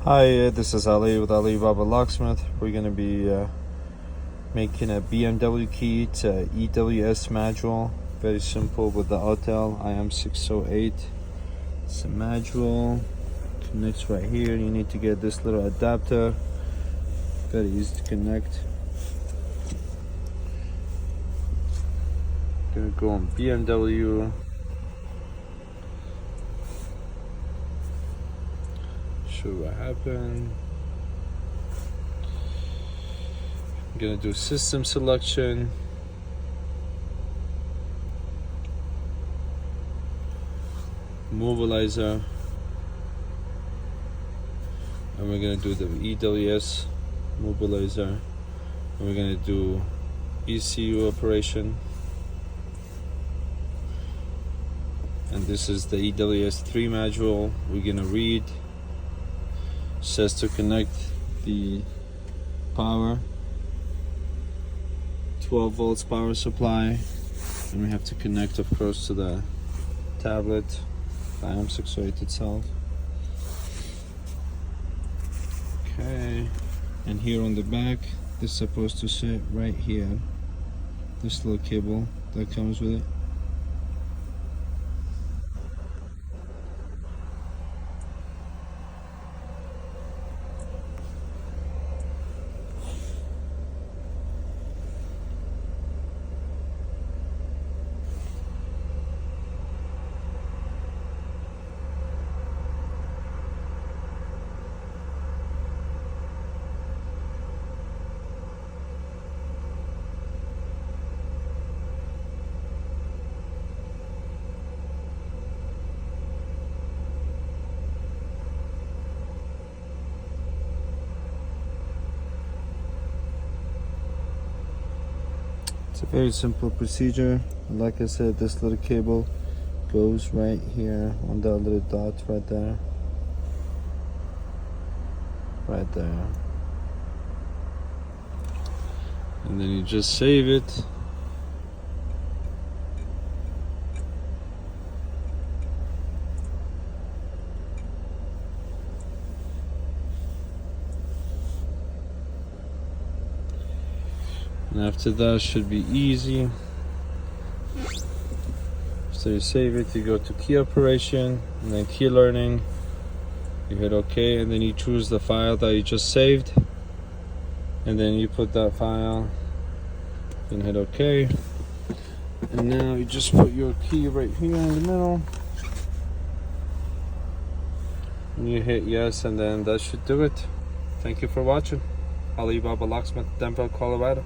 Hi, this is Ali with Alibaba Locksmith. We're going to be making a BMW key to EWS module. Very simple with the Autel im608. It's a module. Connects right here. You need to get this little adapter. Very easy to connect. Gonna go on BMW. Show what happened. I'm gonna do system selection. Mobilizer. And we're gonna do the EWS mobilizer. And we're gonna do ECU operation. And this is the EWS3 module. We're gonna read. Says to connect the power, 12 volts power supply, and we have to connect, of course, to the tablet, the im608 itself. Okay, and here on the back, this is supposed to sit right here. This little cable that comes with it. It's a very simple procedure. Like I said, this little cable goes right here on that little dot right there. Right there. And then you just save it. And after that should be easy. So you save it, you go to key operation and then key learning. You hit OK, and then you choose the file that you just saved. And then you put that file and hit OK. And now you just put your key right here in the middle. And you hit yes, and then that should do it. Thank you for watching. Alibaba Locksmith, Denver, Colorado.